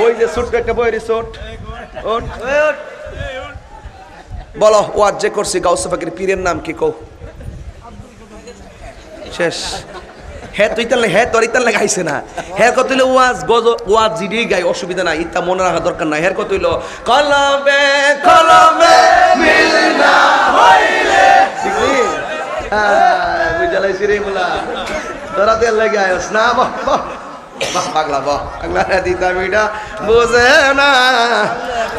ওই যে ছোট্ট একটা বই রিসোর্ট ওঠ বলো ওয়াজ যে করছি গাউসে পাকের পীরের নাম কি কও শেষ হ্যাঁ তুই তাহলে হ্যাঁ তোর ইতার লাগাইছে না হ্যাঁ কত হইলো ওয়াজ গজ ওয়াজ জিডি গাই অসুবিধা নাই ইতা মনে রাখা দরকার নাই হ্যাঁ কত হইলো কলবে কলবে মিলনা হইলে ঠিক নি হ্যাঁ বুঝালাইছি রে মুলা তোরা তেল লাগে আয়স না বাহ বাহ পাগলা বাহ পাগলা রে দিতা বিটা বুঝে না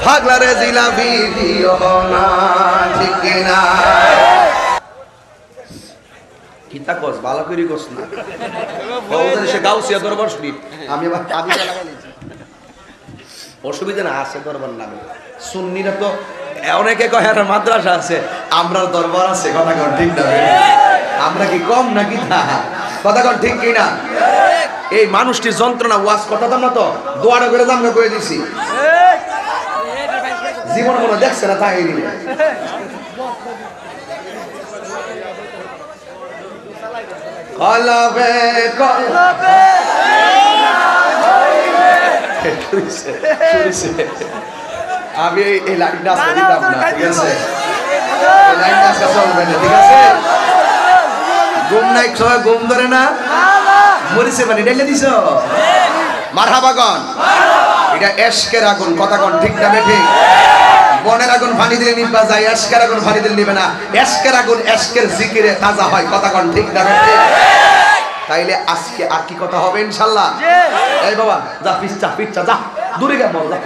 পাগলা রে জিলাপি দিও না ঠিক না কিতা কস ভালো করে কস না ওদের সে গাউসিয়া দরবার শরীফ আমি লাগাই নিয়েছি অসুবিধা না আছে দরবার নামে সুন্নিরা তো অনেকে কয় আর মাদ্রাসা আছে আমরা দরবার আছে কথা কোন ঠিক না আমরা কি কম নাকি তা কথা কোন ঠিক কি না এই মানুষটির যন্ত্রণা ওয়াজ করতাম না তো দোয়াটা করে আমরা করে দিছি জীবন মনে দেখছে না তাই কলবে কলবে আমি এই লাইনটা আসতে দিতাম না ঠিক আছে এই লাইনটা আসতে চলবে না ঠিক আছে ঘুম নাই সবাই ঘুম ধরে না মরিছে মানে ডেলে দিছ মারহাবা গন এটা এশকের আগুন কথা কোন ঠিক না ঠিক বনের আগুন পানি দিলে নিবা যায় এশকের আগুন পানি দিলে নিবে না এশকের আগুন এশকের জিকিরে তাজা হয় কথা কোন ঠিক না ঠিক তাইলে আজকে আর কি কথা হবে ইনশাআল্লাহ এই বাবা যা পিচ্চা যা দূরে গিয়ে বল যা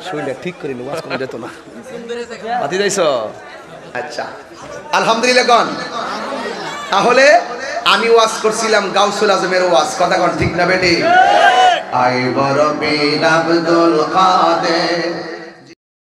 শুইলে ঠিক করে ওয়াজ করে যেত না বাতি যাইছো আচ্ছা আলহামদুলিল্লাহ গন তাহলে আমি ওয়াজ করছিলাম গাউসুল আজমের ওয়াজ কথা কোন ঠিক না বেটি আই বড় বিন আব্দুল কাদের